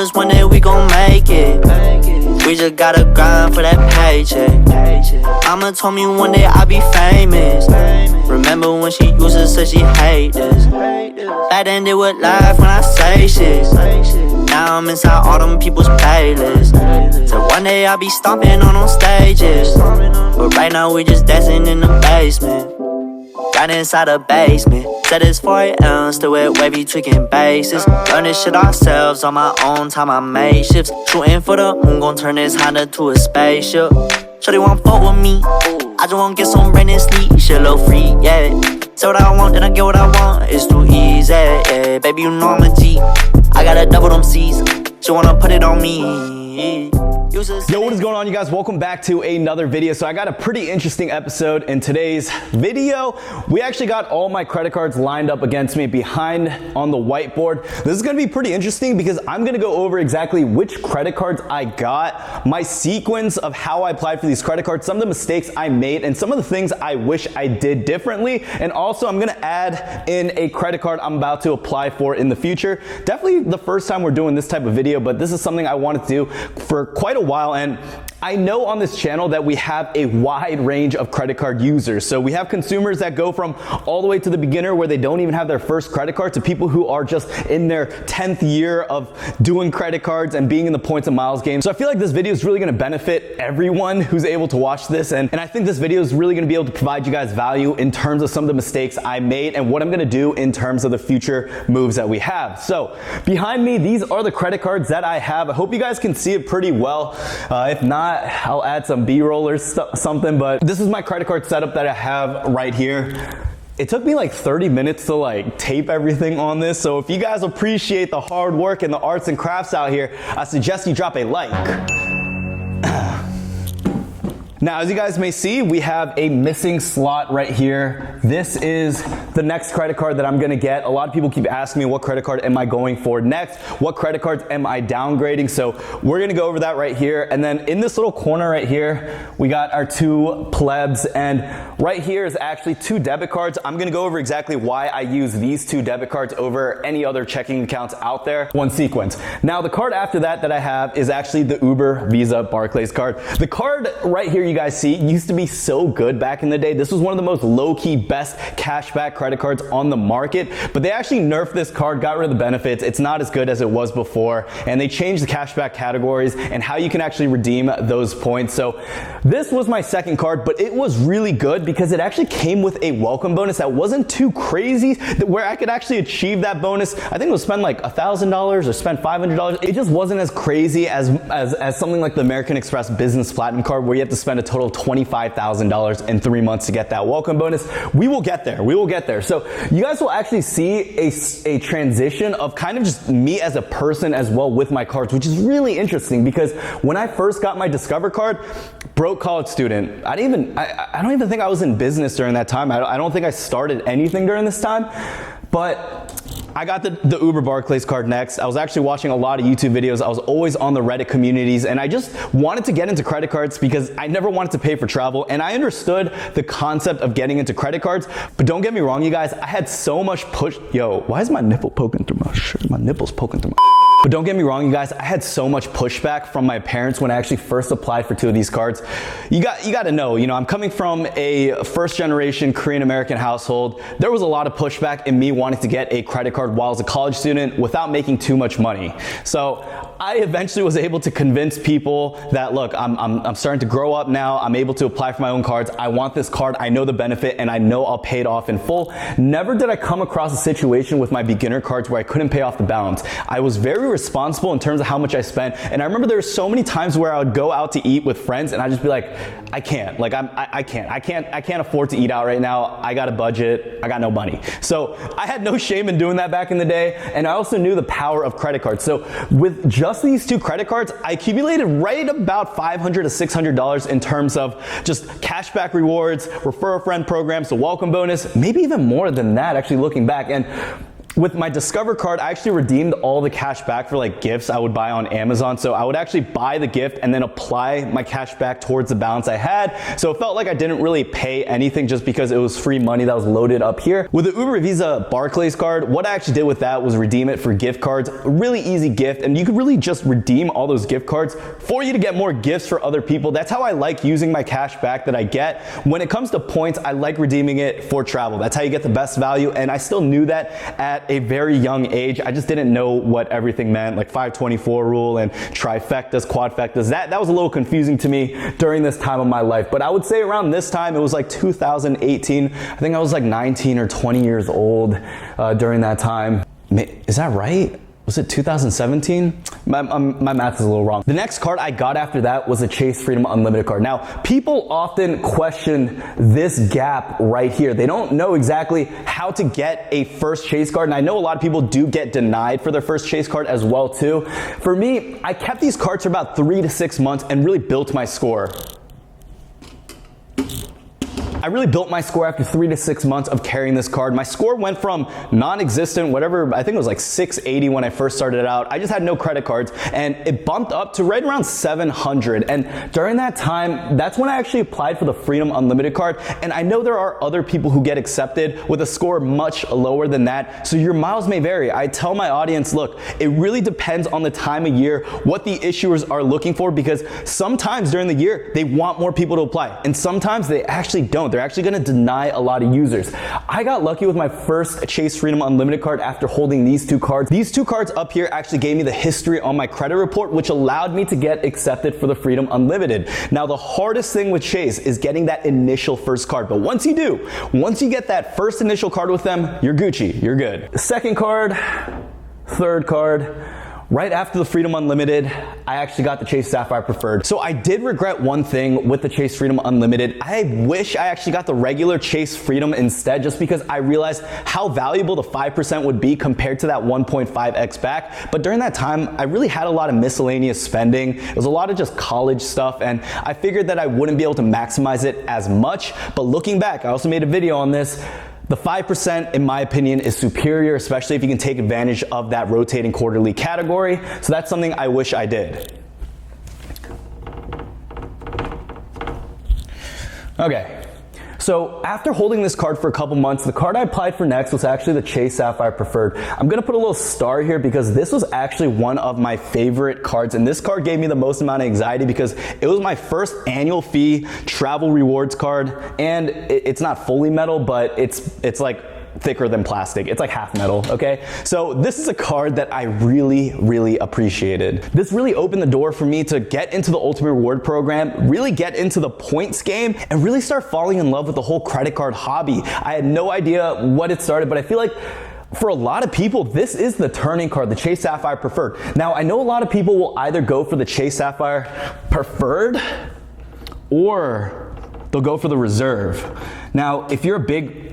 promise one day we gon' make it. We just gotta grind for that paycheck. Mama told me one day I'll be famous. Remember when she used to say she hate this. Back then they would laugh when I say shit. Now I'm inside all them people's playlists. So one day I'll be stomping on them stages. But right now we just dancing in the basement. Right inside the basement. Said it's 4 a.m. still with wavy tweaking bases. Learn this shit ourselves on my own time. I made shifts. Shooting for the moon, gon' turn this Honda to a spaceship. Shorty want fuck with me. I just wanna get some rain and sleep. Shit a little free, yeah. Say what I want, then I get what I want. It's too easy, yeah. Baby, you know I'm a G. I gotta double them C's. She wanna put it on me. Yo, what is going on, you guys? Welcome back to another video. So I got a pretty interesting episode in today's video. We actually got all my credit cards lined up against me behind on the whiteboard. This is gonna be pretty interesting because I'm gonna go over exactly which credit cards I got, my sequence of how I applied for these credit cards, some of the mistakes I made, and some of the things I wish I did differently. And also I'm gonna add in a credit card I'm about to apply for in the future. Definitely the first time we're doing this type of video, but this is something I wanted to do for quite a while, and I know on this channel that we have a wide range of credit card users. So we have consumers that go from all the way to the beginner where they don't even have their first credit card to people who are just in their 10th year of doing credit cards and being in the points and miles game. So I feel like this video is really gonna benefit everyone who's able to watch this, and I think this video is really gonna be able to provide you guys value in terms of some of the mistakes I made and what I'm gonna do in terms of the future moves that we have. So behind me, these are the credit cards that I have. I hope you guys can see it pretty well. If not, I'll add some B-roll or something, but this is my credit card setup that I have right here. It took me like 30 minutes to like tape everything on this, so if you guys appreciate the hard work and the arts and crafts out here, I suggest you drop a like. Now, as you guys may see, we have a missing slot right here. This is the next credit card that I'm gonna get. A lot of people keep asking me, what credit card am I going for next? What credit cards am I downgrading? So we're gonna go over that right here. And then in this little corner right here, we got our two plebs. And right here is actually two debit cards. I'm gonna go over exactly why I use these two debit cards over any other checking accounts out there. One sequence. Now, the card after that I have is actually the Uber Visa Barclays card. The card right here, you guys see, used to be so good back in the day. This was one of the most low-key, best cashback credit cards on the market, but they actually nerfed this card, got rid of the benefits. It's not as good as it was before, and they changed the cashback categories and how you can actually redeem those points. So this was my second card, but it was really good because it actually came with a welcome bonus that wasn't too crazy, where I could actually achieve that bonus. I think it was spend like $1,000 or spend $500. It just wasn't as crazy as something like the American Express Business Platinum card, where you have to spend a total of $25,000 in 3 months to get that welcome bonus. We will get there. We will get there. So you guys will actually see a transition of kind of just me as a person as well with my cards, which is really interesting because when I first got my Discover card, broke college student, I don't even think I was in business during that time. I don't think I started anything during this time, but I got the Uber Barclays card next. I was actually watching a lot of YouTube videos. I was always on the Reddit communities, and I just wanted to get into credit cards because I never wanted to pay for travel, and I understood the concept of getting into credit cards. But don't get me wrong, you guys, I had so much push. Yo, why is my nipple poking through my shirt? My nipple's poking through my... But don't get me wrong, you guys, I had so much pushback from my parents when I actually first applied for two of these cards. You got to know, I'm coming from a first generation Korean American household. There was a lot of pushback in me wanting to get a credit card while I was a college student without making too much money. So I eventually was able to convince people that, look, I'm starting to grow up now. I'm able to apply for my own cards. I want this card. I know the benefit, and I know I'll pay it off in full. Never did I come across a situation with my beginner cards where I couldn't pay off the balance. I was very responsible in terms of how much I spent. And I remember there were so many times where I would go out to eat with friends and I'd just be like, I can't afford to eat out right now. I got a budget. I got no money. So I had no shame in doing that back in the day. And I also knew the power of credit cards. So with just these two credit cards, I accumulated right about $500 to $600 in terms of just cashback rewards, refer a friend programs, the welcome bonus, maybe even more than that actually looking back. And with my Discover card, I actually redeemed all the cash back for like gifts I would buy on Amazon. So I would actually buy the gift and then apply my cash back towards the balance I had. So it felt like I didn't really pay anything just because it was free money that was loaded up here. With the Uber Visa Barclays card, what I actually did with that was redeem it for gift cards. A really easy gift, and you could really just redeem all those gift cards for you to get more gifts for other people. That's how I like using my cash back that I get. When it comes to points, I like redeeming it for travel. That's how you get the best value, and I still knew that at a very young age. I just didn't know what everything meant, like 524 rule and trifectas, quadfectas. That was a little confusing to me during this time of my life. But I would say around this time, it was like 2018. I think I was like 19 or 20 years old during that time. Is that right? Was it 2017? My math is a little wrong. The next card I got after that was a Chase Freedom Unlimited card. Now, people often question this gap right here. They don't know exactly how to get a first Chase card, and I know a lot of people do get denied for their first Chase card as well too. For me, I kept these cards for about 3 to 6 months and really built my score. I really built my score after 3 to 6 months of carrying this card. My score went from non-existent, whatever, I think it was like 680 when I first started out. I just had no credit cards, and it bumped up to right around 700. And during that time, that's when I actually applied for the Freedom Unlimited card. And I know there are other people who get accepted with a score much lower than that, so your miles may vary. I tell my audience, look, it really depends on the time of year, what the issuers are looking for, because sometimes during the year, they want more people to apply, and sometimes they actually don't. They're actually gonna deny a lot of users. I got lucky with my first Chase Freedom Unlimited card after holding these two cards. These two cards up here actually gave me the history on my credit report, which allowed me to get accepted for the Freedom Unlimited. Now, the hardest thing with Chase is getting that initial first card, but once you do, once you get that first initial card with them, you're Gucci, you're good. Second card, third card, right after the Freedom Unlimited, I actually got the Chase Sapphire Preferred. So I did regret one thing with the Chase Freedom Unlimited. I wish I actually got the regular Chase Freedom instead, just because I realized how valuable the 5% would be compared to that 1.5x back. But during that time, I really had a lot of miscellaneous spending. It was a lot of just college stuff, and I figured that I wouldn't be able to maximize it as much. But looking back, I also made a video on this. The 5%, in my opinion, is superior, especially if you can take advantage of that rotating quarterly category. So that's something I wish I did. Okay. So after holding this card for a couple months, the card I applied for next was actually the Chase Sapphire Preferred. I'm gonna put a little star here because this was actually one of my favorite cards, and this card gave me the most amount of anxiety because it was my first annual fee travel rewards card, and it's not fully metal, but it's like thicker than plastic. It's like half metal, okay? So this is a card that I really, really appreciated. This really opened the door for me to get into the Ultimate Reward program, really get into the points game, and really start falling in love with the whole credit card hobby. I had no idea what it started, but I feel like for a lot of people, this is the turning card, the Chase Sapphire Preferred. Now, I know a lot of people will either go for the Chase Sapphire Preferred or they'll go for the Reserve. Now, if you're a big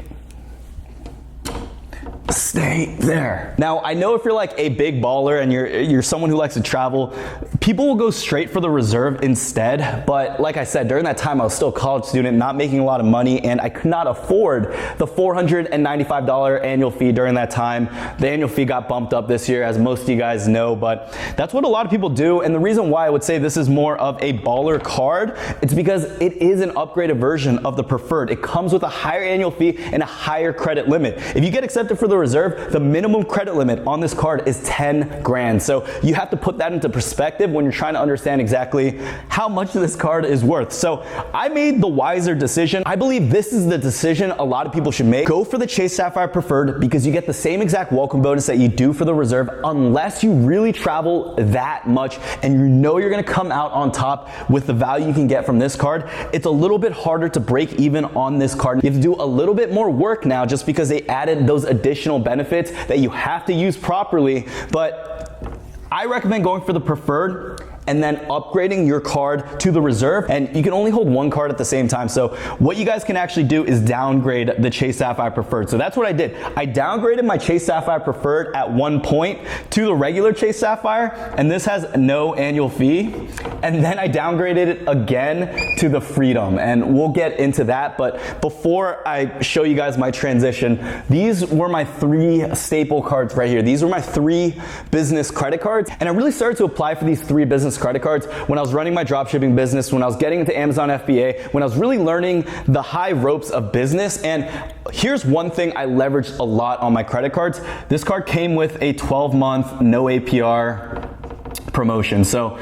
stay there. Now, I know if you're like a big baller and you're someone who likes to travel, people will go straight for the Reserve instead. But like I said, during that time, I was still a college student, not making a lot of money, and I could not afford the $495 annual fee during that time. The annual fee got bumped up this year, as most of you guys know, but that's what a lot of people do. And the reason why I would say this is more of a baller card, it's because it is an upgraded version of the Preferred. It comes with a higher annual fee and a higher credit limit. If you get accepted for the Reserve, the minimum credit limit on this card is 10 grand. So you have to put that into perspective when you're trying to understand exactly how much this card is worth. So I made the wiser decision. I believe this is the decision a lot of people should make. Go for the Chase Sapphire Preferred because you get the same exact welcome bonus that you do for the Reserve, unless you really travel that much and you know you're gonna come out on top with the value you can get from this card. It's a little bit harder to break even on this card. You have to do a little bit more work now just because they added those additional benefits that you have to use properly, but I recommend going for the Preferred. and then upgrading your card to the reserve, and you can only hold one card at the same time. So what you guys can actually do is downgrade the Chase Sapphire Preferred. So that's what I did. I downgraded my Chase Sapphire Preferred at one point to the regular Chase Sapphire, and this has no annual fee. And then I downgraded it again to the Freedom, and we'll get into that. But before I show you guys my transition, these were my 3 staple cards right here. These were my 3 business credit cards, and I really started to apply for these 3 business credit cards when I was running my dropshipping business, when I was getting into Amazon FBA, when I was really learning the high ropes of business. And here's one thing I leveraged a lot on my credit cards. This card came with a 12-month no APR promotion. So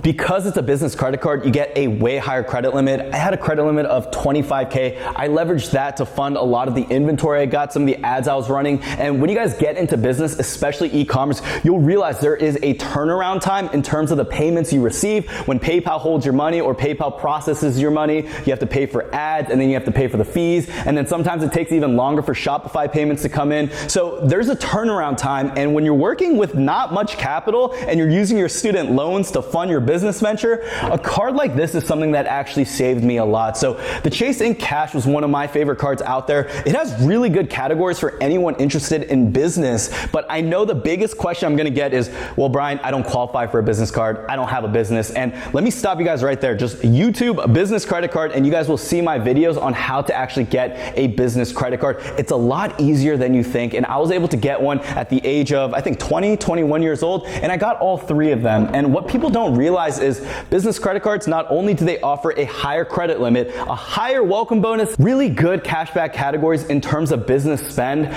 because it's a business credit card, you get a way higher credit limit. I had a credit limit of $25K. I leveraged that to fund a lot of the inventory I got, some of the ads I was running. And when you guys get into business, especially e-commerce, you'll realize there is a turnaround time in terms of the payments you receive. When PayPal holds your money or PayPal processes your money, you have to pay for ads, and then you have to pay for the fees. And then sometimes it takes even longer for Shopify payments to come in. So there's a turnaround time. And when you're working with not much capital and you're using your student loans to fund your business venture, a card like this is something that actually saved me a lot. So the Chase Ink Cash was one of my favorite cards out there. It has really good categories for anyone interested in business, but I know the biggest question I'm gonna get is, well, Brian, I don't qualify for a business card. I don't have a business. And let me stop you guys right there. Just YouTube a business credit card and you guys will see my videos on how to actually get a business credit card. It's a lot easier than you think. And I was able to get one at the age of, I think, 20, 21 years old, and I got all 3 of them. And what people don't realize is business credit cards, not only do they offer a higher credit limit, a higher welcome bonus, really good cashback categories in terms of business spend,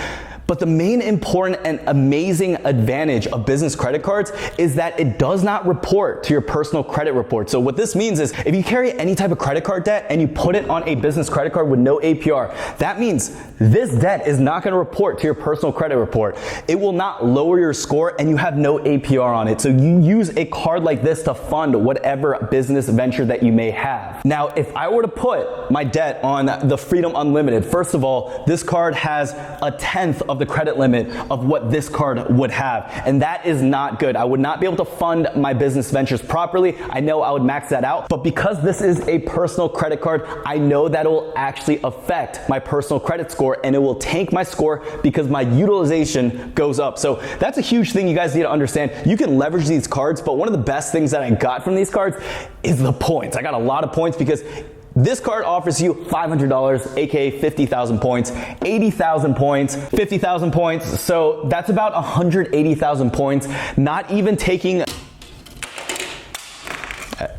but the main important and amazing advantage of business credit cards is that it does not report to your personal credit report. So what this means is if you carry any type of credit card debt and you put it on a business credit card with no APR, that means this debt is not going to report to your personal credit report. It will not lower your score and you have no APR on it. So you use a card like this to fund whatever business venture that you may have. Now, if I were to put my debt on the Freedom Unlimited, first of all, this card has a 1/10 of the credit limit of what this card would have. And that is not good. I would not be able to fund my business ventures properly. I know I would max that out, but because this is a personal credit card, I know that it will actually affect my personal credit score and it will tank my score because my utilization goes up. So that's a huge thing you guys need to understand. You can leverage these cards, but one of the best things that I got from these cards is the points. I got a lot of points because this card offers you $500, aka 50,000 points, 80,000 points, 50,000 points. So that's about 180,000 points, not even taking.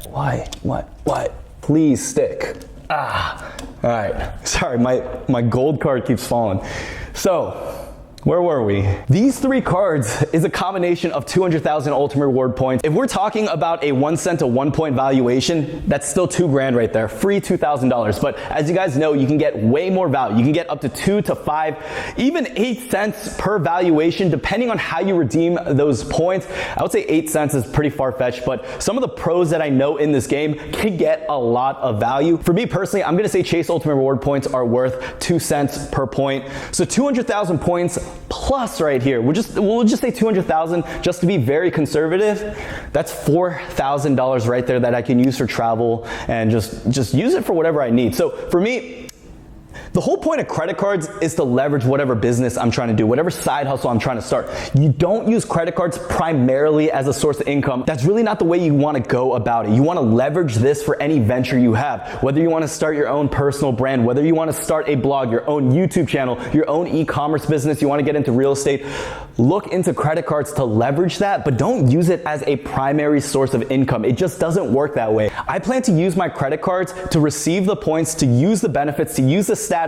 What? Please stick. All right. Sorry, my gold card keeps falling. So, where were we? These 3 cards is a combination of 200,000 ultimate reward points. If we're talking about a 1 cent to 1 point valuation, that's still $2 grand right there, free $2,000. But as you guys know, you can get way more value. You can get up to 2 to 5, even 8 cents per valuation, depending on how you redeem those points. I would say 8 cents is pretty far-fetched, but some of the pros that I know in this game can get a lot of value. For me personally, I'm gonna say Chase Ultimate Reward points are worth 2 cents per point. So 200,000 points plus right here, we'll just say 200,000 just to be very conservative. That's $4,000 right there that I can use for travel and just use it for whatever I need. So for me, the whole point of credit cards is to leverage whatever business I'm trying to do, whatever side hustle I'm trying to start. You don't use credit cards primarily as a source of income. That's really not the way you want to go about it. You want to leverage this for any venture you have, whether you want to start your own personal brand, whether you want to start a blog, your own YouTube channel, your own e-commerce business, you want to get into real estate. Look into credit cards to leverage that, but don't use it as a primary source of income. It just doesn't work that way. I plan to use my credit cards to receive the points, to use the benefits, to use the statuses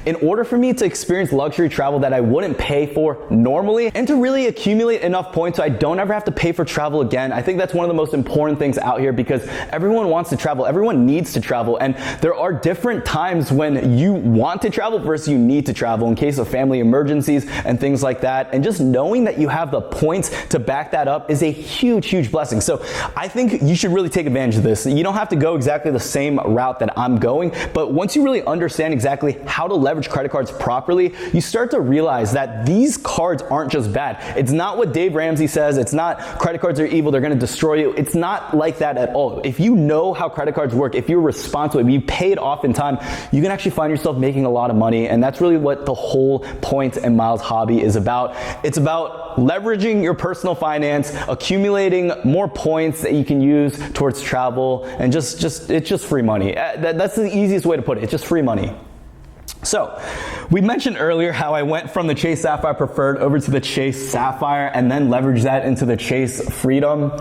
in order for me to experience luxury travel that I wouldn't pay for normally, and to really accumulate enough points so I don't ever have to pay for travel again. I think that's one of the most important things out here because everyone wants to travel, everyone needs to travel, and there are different times when you want to travel versus you need to travel in case of family emergencies and things like that. And just knowing that you have the points to back that up is a huge, huge blessing. So I think you should really take advantage of this. You don't have to go exactly the same route that I'm going, but once you really understand exactly exactly how to leverage credit cards properly, you start to realize that these cards aren't just bad. It's not what Dave Ramsey says. It's not credit cards are evil, they're gonna destroy you. It's not like that at all. If you know how credit cards work, if you're responsible, if you pay it off in time, you can actually find yourself making a lot of money. And that's really what the whole point in Miles' hobby is about. It's about leveraging your personal finance, accumulating more points that you can use towards travel, and it's just free money. That's the easiest way to put it. It's just free money. So, we mentioned earlier how I went from the Chase Sapphire Preferred over to the Chase Sapphire and then leveraged that into the Chase Freedom.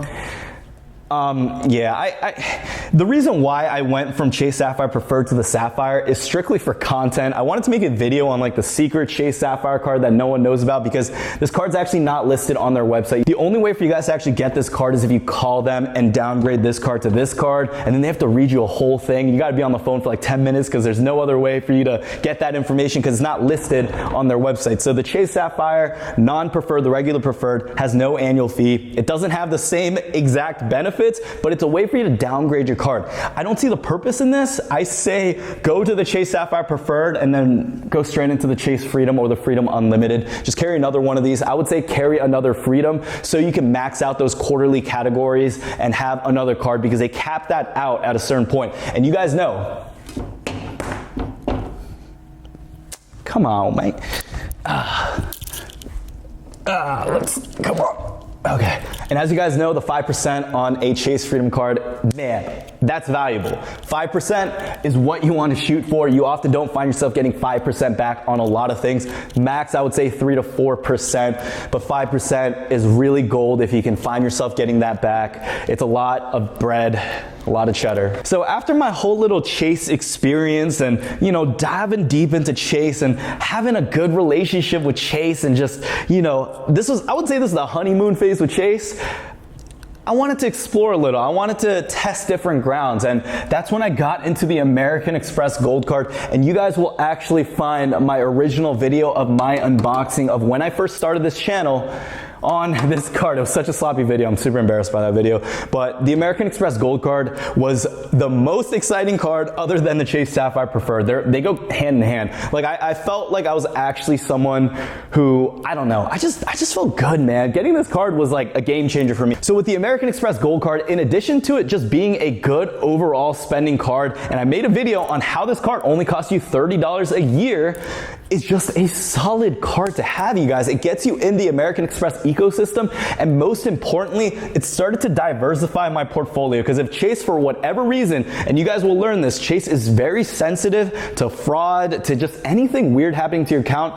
The reason why I went from Chase Sapphire Preferred to the Sapphire is strictly for content. I wanted to make a video on like the secret Chase Sapphire card that no one knows about, because this card's actually not listed on their website. The only way for you guys to actually get this card is if you call them and downgrade this card to this card, and then they have to read you a whole thing. You gotta be on the phone for like 10 minutes because there's no other way for you to get that information because it's not listed on their website. So the Chase Sapphire non-preferred, the regular preferred, has no annual fee. It doesn't have the same exact benefits, but it's a way for you to downgrade your card. I don't see the purpose in this. I say go to the Chase Sapphire Preferred and then go straight into the Chase Freedom or the Freedom Unlimited. Just carry another one of these. I would say carry another Freedom so you can max out those quarterly categories and have another card, because they cap that out at a certain point. And you guys know, come on, mate. Come on. Okay, and as you guys know, the 5% on a Chase Freedom card, man, that's valuable. 5% is what you want to shoot for. You often don't find yourself getting 5% back on a lot of things. Max, I would say 3 to 4%, but 5% is really gold if you can find yourself getting that back. It's a lot of bread, a lot of cheddar. So after my whole little Chase experience and, diving deep into Chase and having a good relationship with Chase and just, I would say this is the honeymoon phase with Chase. I wanted to explore a little. I wanted to test different grounds, and that's when I got into the American Express Gold Card. And you guys will actually find my original video of my unboxing of when I first started this channel on this card. It was such a sloppy video. I'm super embarrassed by that video. But the American Express Gold Card was the most exciting card other than the Chase Sapphire Preferred. They go hand in hand. Like I felt like I was actually someone who, I don't know, I just felt good, man. Getting this card was like a game changer for me. So with the American Express Gold Card, in addition to it just being a good overall spending card, and I made a video on how this card only costs you $30 a year, it's just a solid card to have, you guys. It gets you in the American Express ecosystem, and most importantly, it started to diversify my portfolio, because if Chase, for whatever reason, and you guys will learn this, Chase is very sensitive to fraud, to just anything weird happening to your account.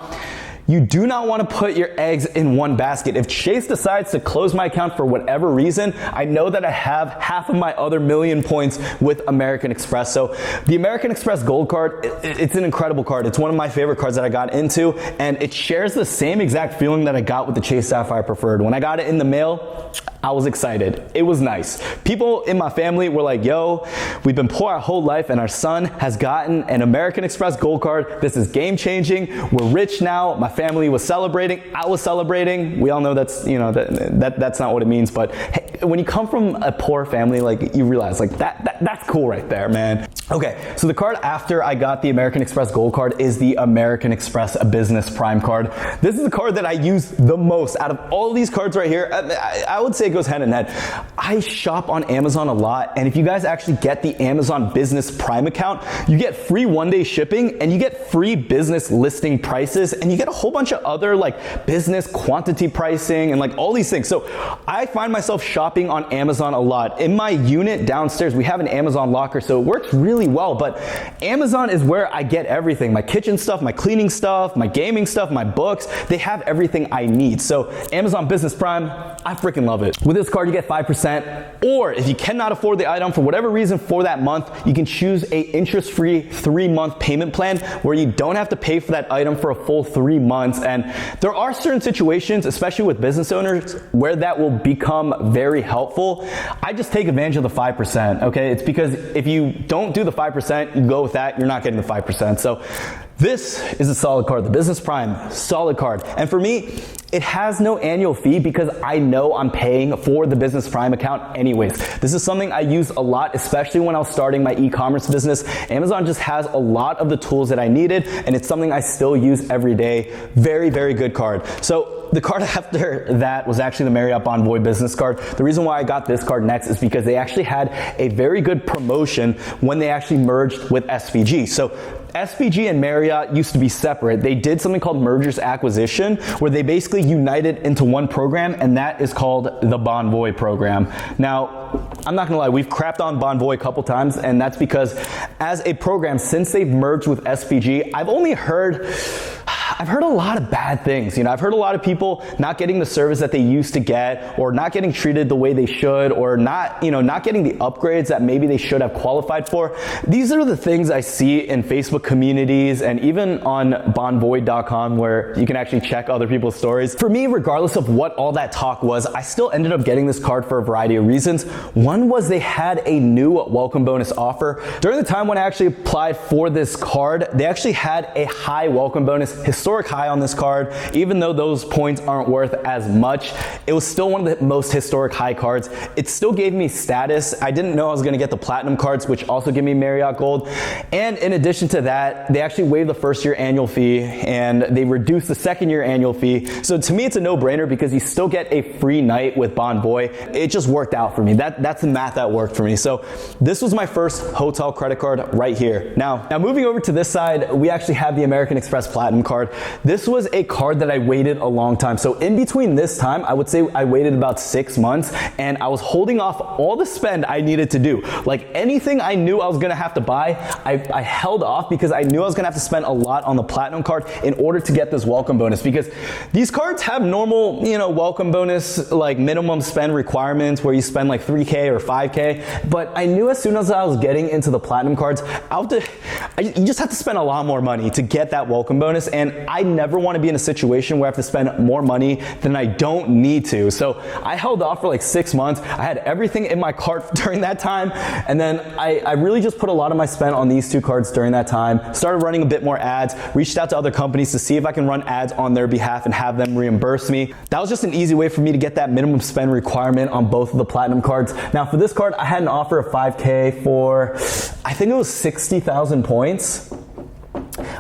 You do not want to put your eggs in one basket. If Chase decides to close my account for whatever reason, I know that I have half of my other million points with American Express. So the American Express Gold Card, it's an incredible card. It's one of my favorite cards that I got into, and it shares the same exact feeling that I got with the Chase Sapphire Preferred. When I got it in the mail, I was excited. It was nice. People in my family were like, yo, we've been poor our whole life and our son has gotten an American Express Gold Card. This is game changing. We're rich now. My family was celebrating. I was celebrating. We all know that's, that's not what it means, but hey, when you come from a poor family, like you realize like that's cool right there, man. Okay, so the card after I got the American Express Gold Card is the American Express Business Prime card. This is the card that I use the most out of all of these cards right here. I would say it goes hand in hand. I shop on Amazon a lot, and if you guys actually get the Amazon Business Prime account, you get free one-day shipping, and you get free business listing prices, and you get a whole bunch of other like business quantity pricing and like all these things. So I find myself shopping on Amazon a lot. In my unit downstairs, we have an Amazon locker, so it works really well, but Amazon is where I get everything. My kitchen stuff, my cleaning stuff, my gaming stuff, my books, they have everything I need. So Amazon Business Prime, I freaking love it. With this card, you get 5%, or if you cannot afford the item for whatever reason for that month, you can choose a interest-free 3-month payment plan where you don't have to pay for that item for a full 3 months. And there are certain situations, especially with business owners, where that will become very helpful. I just take advantage of the 5%, okay? It's because if you don't do the 5%, you go with that, you're not getting the 5%. So this is a solid card. The Business Prime, solid card. And for me, it has no annual fee because I know I'm paying for the Business Prime account anyways. This is something I use a lot, especially when I was starting my e-commerce business. Amazon just has a lot of the tools that I needed, and it's something I still use every day. Very, very good card. So the card after that was actually the Marriott Bonvoy business card. The reason why I got this card next is because they actually had a very good promotion when they actually merged with SVG. So SVG and Marriott used to be separate. They did something called mergers acquisition, where they basically united into one program, and that is called the Bonvoy program. Now, I'm not gonna lie, we've crapped on Bonvoy a couple times, and that's because as a program, since they've merged with SVG, I've heard a lot of bad things. You know, I've heard a lot of people not getting the service that they used to get, or not getting treated the way they should, or not getting the upgrades that maybe they should have qualified for. These are the things I see in Facebook communities and even on bonvoy.com, where you can actually check other people's stories. For me, regardless of what all that talk was, I still ended up getting this card for a variety of reasons. One was they had a new welcome bonus offer. During the time when I actually applied for this card, they actually had a high welcome bonus, historic high on this card. Even though those points aren't worth as much, it was still one of the most historic high cards. It still gave me status. I didn't know I was gonna get the platinum cards, which also give me Marriott Gold. And in addition to that, they actually waived the first year annual fee and they reduced the second year annual fee. So to me, it's a no-brainer because you still get a free night with Bonvoy. It just worked out for me. That's the math that worked for me. So this was my first hotel credit card right here. Now moving over to this side, we actually have the American Express Platinum card. This was a card that I waited a long time. So in between this time, I would say I waited about 6 months, and I was holding off all the spend I needed to do. Like anything I knew I was gonna have to buy, I held off because I knew I was gonna have to spend a lot on the Platinum card in order to get this welcome bonus, because these cards have normal, welcome bonus, like minimum spend requirements where you spend like 3K or 5K. But I knew as soon as I was getting into the Platinum cards, you just have to spend a lot more money to get that welcome bonus. And I never want to be in a situation where I have to spend more money than I don't need to. So I held off for like 6 months. I had everything in my cart during that time. And then I really just put a lot of my spend on these two cards during that time. Started running a bit more ads, reached out to other companies to see if I can run ads on their behalf and have them reimburse me. That was just an easy way for me to get that minimum spend requirement on both of the Platinum cards. Now for this card, I had an offer of 5K for, I think it was 60,000 points.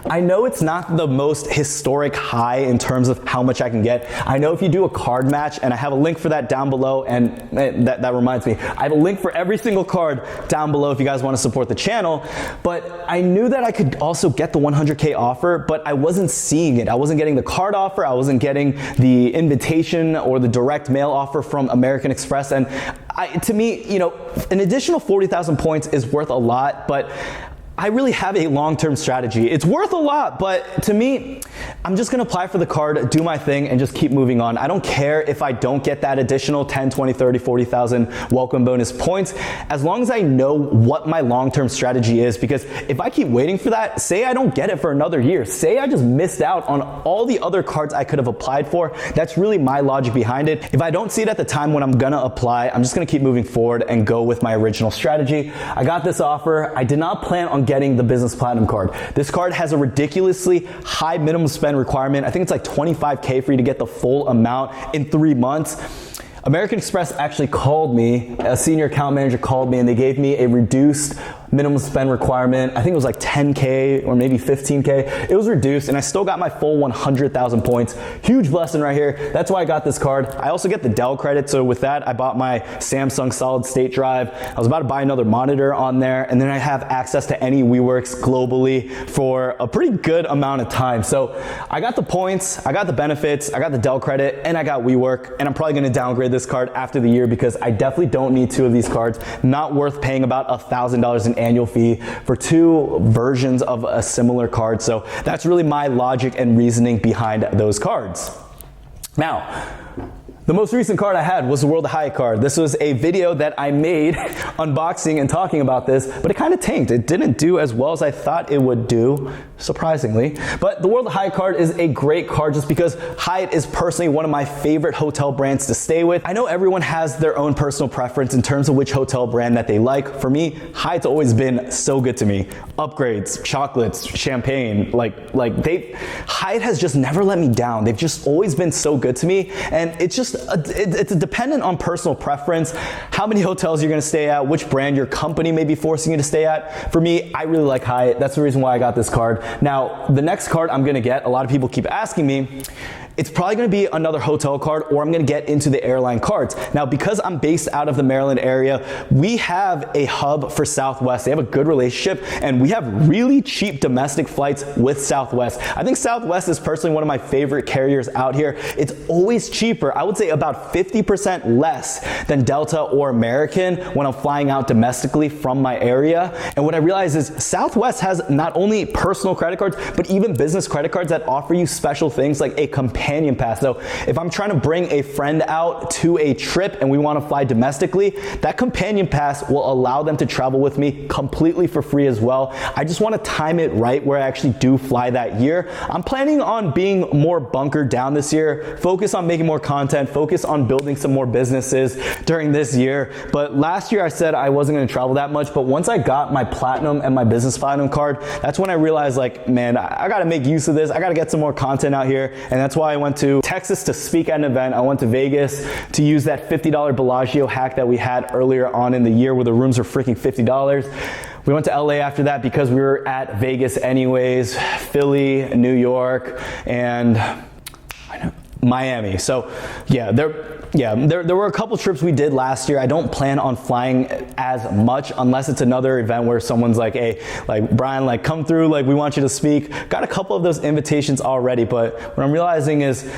I know it's not the most historic high in terms of how much I can get. I know if you do a card match, and I have a link for that down below, and that reminds me, I have a link for every single card down below if you guys want to support the channel. But I knew that I could also get the 100K offer, but I wasn't seeing it. I wasn't getting the card offer, I wasn't getting the invitation or the direct mail offer from American Express. And to me, an additional 40,000 points is worth a lot, but I really have a long-term strategy. It's worth a lot, but to me, I'm just gonna apply for the card, do my thing, and just keep moving on. I don't care if I don't get that additional 10, 20, 30, 40,000 welcome bonus points, as long as I know what my long-term strategy is, because if I keep waiting for that, say I don't get it for another year, say I just missed out on all the other cards I could have applied for, that's really my logic behind it. If I don't see it at the time when I'm gonna apply, I'm just gonna keep moving forward and go with my original strategy. I got this offer. I did not plan on getting the Business Platinum card. This card has a ridiculously high minimum spend requirement. I think it's like 25K for you to get the full amount in 3 months. American Express actually called me, a senior account manager called me, and they gave me a reduced minimum spend requirement. I think it was like 10K or maybe 15K. It was reduced, and I still got my full 100,000 points. Huge blessing right here. That's why I got this card. I also get the Dell credit, so with that, I bought my Samsung solid state drive. I was about to buy another monitor on there, and then I have access to any WeWorks globally for a pretty good amount of time. So I got the points, I got the benefits, I got the Dell credit, and I got WeWork, and I'm probably gonna downgrade this card after the year because I definitely don't need 2 of these cards. Not worth paying about $1,000 in annual fee for 2 versions of a similar card. So that's really my logic and reasoning behind those cards. Now, The most recent card I had was the World of Hyatt card. This was a video that I made unboxing and talking about this, but it kind of tanked. It didn't do as well as I thought it would do, surprisingly. But the World of Hyatt card is a great card just because Hyatt is personally one of my favorite hotel brands to stay with. I know everyone has their own personal preference in terms of which hotel brand that they like. For me, Hyatt's always been so good to me. Upgrades, chocolates, champagne, Hyatt has just never let me down. They've just always been so good to me, and it's just it's dependent on personal preference, how many hotels you're gonna stay at, which brand your company may be forcing you to stay at. For me, I really like Hyatt. That's the reason why I got this card. Now, the next card I'm gonna get, a lot of people keep asking me, it's probably gonna be another hotel card, or I'm gonna get into the airline cards. Now, because I'm based out of the Maryland area, we have a hub for Southwest. They have a good relationship, and we have really cheap domestic flights with Southwest. I think Southwest is personally one of my favorite carriers out here. It's always cheaper. I would say about 50% less than Delta or American when I'm flying out domestically from my area. And what I realize is Southwest has not only personal credit cards, but even business credit cards that offer you special things like a companion pass. So if I'm trying to bring a friend out to a trip and we want to fly domestically, that companion pass will allow them to travel with me completely for free as well. I just want to time it right where I actually do fly that year. I'm planning on being more bunkered down this year, focus on making more content, focus on building some more businesses during this year. But last year I said I wasn't going to travel that much, but once I got my platinum and my business platinum card, that's when I realized, like, man, I got to make use of this. I got to get some more content out here. And that's why I went to Texas to speak at an event. I went to Vegas to use that $50 Bellagio hack that we had earlier on in the year where the rooms were freaking $50. We went to LA after that because we were at Vegas anyways, Philly, New York, and Miami. So yeah, there were a couple trips we did last year. I don't plan on flying as much unless it's another event where someone's like, hey, like, Brian, like, come through, like, we want you to speak. Got a couple of those invitations already, but what I'm realizing is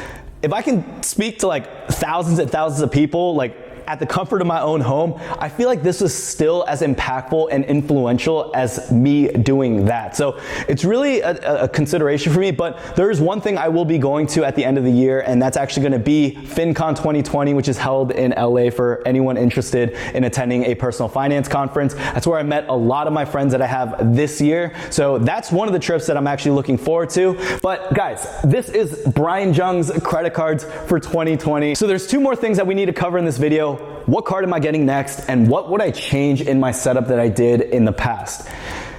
if I can speak to like thousands and thousands of people, like, at the comfort of my own home, I feel like this is still as impactful and influential as me doing that. So it's really a consideration for me, but there is one thing I will be going to at the end of the year, and that's actually gonna be FinCon 2020, which is held in LA for anyone interested in attending a personal finance conference. That's where I met a lot of my friends that I have this year. So that's one of the trips that I'm actually looking forward to. But guys, this is Brian Jung's credit cards for 2020. So there's two more things that we need to cover in this video. What card am I getting next, and what would I change in my setup that I did in the past?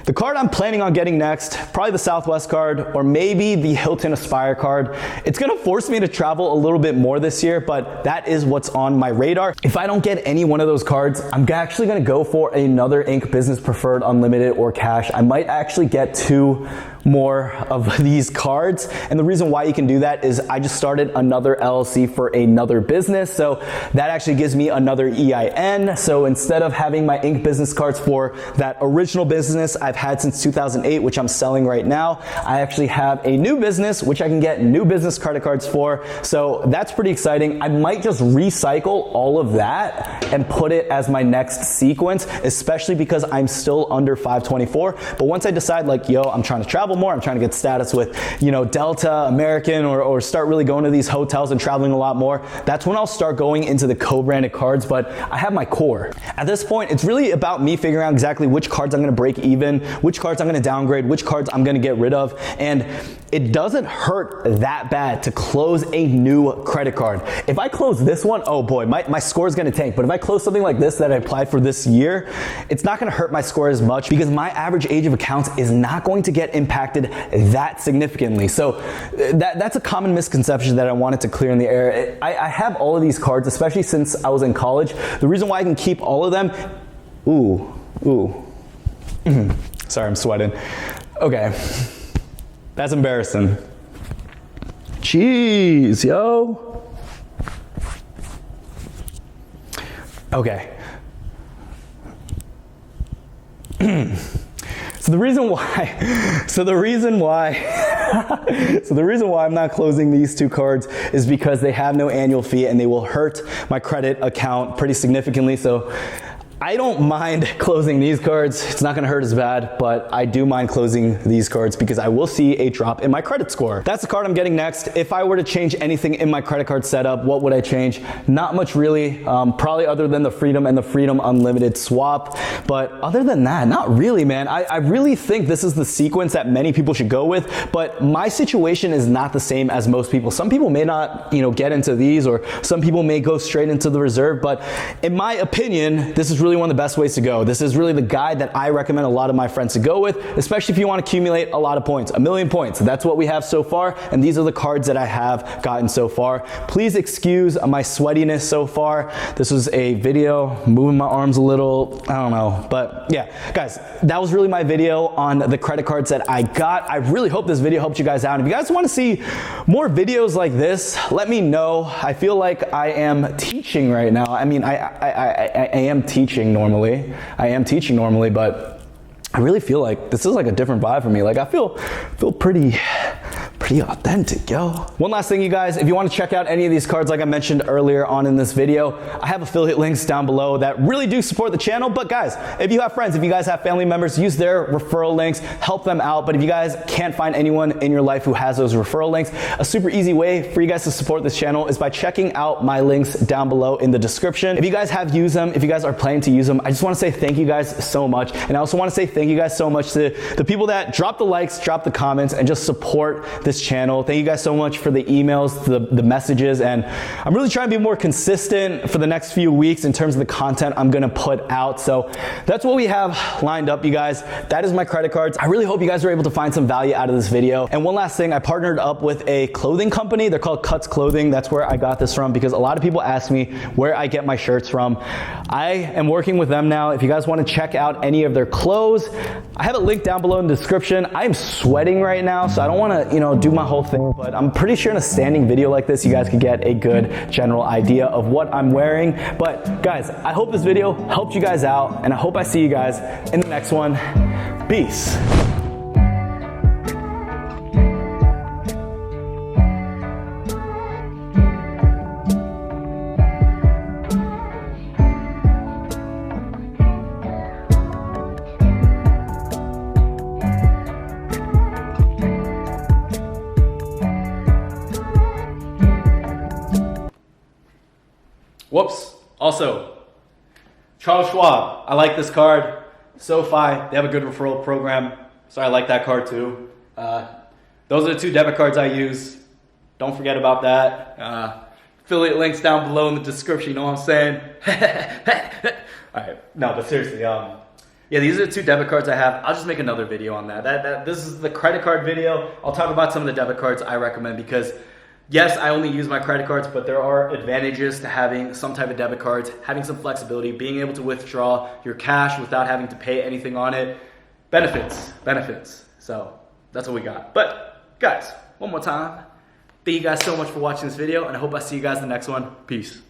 The card I'm planning on getting next, probably the Southwest card, or maybe the Hilton Aspire card. It's gonna force me to travel a little bit more this year, but that is what's on my radar. If I don't get any one of those cards, I'm actually gonna go for another Inc. Business Preferred Unlimited or Cash. I might actually get two more of these cards, and the reason why you can do that is I just started another LLC for another business, so that actually gives me another EIN. So instead of having my Inc. business cards for that original business I've had since 2008, which I'm selling right now, I actually have a new business which I can get new business credit cards for. So that's pretty exciting. I might just recycle all of that and put it as my next sequence, especially because I'm still under 524. But once I decide, like, yo, I'm trying to travel more, I'm trying to get status with, Delta, American, or start really going to these hotels and traveling a lot more, that's when I'll start going into the co-branded cards. But I have my core. At this point, it's really about me figuring out exactly which cards I'm gonna break even, which cards I'm gonna downgrade, which cards I'm gonna get rid of. And it doesn't hurt that bad to close a new credit card. If I close this one, oh boy, my score is gonna tank. But if I close something like this that I applied for this year, it's not gonna hurt my score as much because my average age of accounts is not going to get impacted that significantly. So that's a common misconception that I wanted to clear in the air. I have all of these cards, especially since I was in college. The reason why I can keep all of them, sorry, I'm sweating. Okay, that's embarrassing. Jeez, yo. Okay. So the reason why I'm not closing these two cards is because they have no annual fee and they will hurt my credit account pretty significantly. So I don't mind closing these cards. It's not gonna hurt as bad, but I do mind closing these cards because I will see a drop in my credit score. That's the card I'm getting next. If I were to change anything in my credit card setup, what would I change? Not much really, probably other than the Freedom and the Freedom Unlimited swap. But other than that, not really, man. I really think this is the sequence that many people should go with, but my situation is not the same as most people. Some people may not, get into these, or some people may go straight into the reserve, but in my opinion, this is really one of the best ways to go. This is really the guide that I recommend a lot of my friends to go with, especially if you want to accumulate a lot of points, 1,000,000 points. That's what we have so far, and these are the cards that I have gotten so far. Please excuse my sweatiness so far. This was a video, moving my arms a little, I don't know, but yeah, guys, that was really my video on the credit cards that I got. I really hope this video helped you guys out. If you guys want to see more videos like this, let me know. I feel like I am teaching right now. I mean, I am teaching normally. But I really feel like this is like a different vibe for me. Like I feel pretty authentic, yo. One last thing, you guys, if you want to check out any of these cards like I mentioned earlier on in this video, I have affiliate links down below that really do support the channel. But guys, if you have friends, if you guys have family members, use their referral links, help them out. But if you guys can't find anyone in your life who has those referral links, a super easy way for you guys to support this channel is by checking out my links down below in the description. If you guys have used them, if you guys are planning to use them, I just want to say thank you guys so much. And I also want to say thank you guys so much to the people that drop the likes, drop the comments, and just support this channel. Thank you guys so much for the emails, the messages, and I'm really trying to be more consistent for the next few weeks in terms of the content I'm gonna put out. So that's what we have lined up, you guys. That is my credit cards. I really hope you guys are able to find some value out of this video. And one last thing, I partnered up with a clothing company. They're called Cuts Clothing. That's where I got this from because a lot of people ask me where I get my shirts from. I am working with them now. If you guys want to check out any of their clothes, I have a link down below in the description. I am sweating right now, so I don't want to, do my whole thing, but I'm pretty sure in a standing video like this, you guys could get a good general idea of what I'm wearing. But guys, I hope this video helped you guys out, and I hope I see you guys in the next one. Peace. Whoops. Also, Charles Schwab. I like this card. SoFi, they have a good referral program, so I like that card too. Those are the 2 debit cards I use. Don't forget about that. Affiliate links down below in the description, you know what I'm saying? Alright, no, but seriously, yeah, these are the 2 debit cards I have. I'll just make another video on that. This is the credit card video. I'll talk about some of the debit cards I recommend because yes, I only use my credit cards, but there are advantages to having some type of debit cards, having some flexibility, being able to withdraw your cash without having to pay anything on it. Benefits. So that's what we got. But guys, one more time, thank you guys so much for watching this video, and I hope I see you guys in the next one. Peace.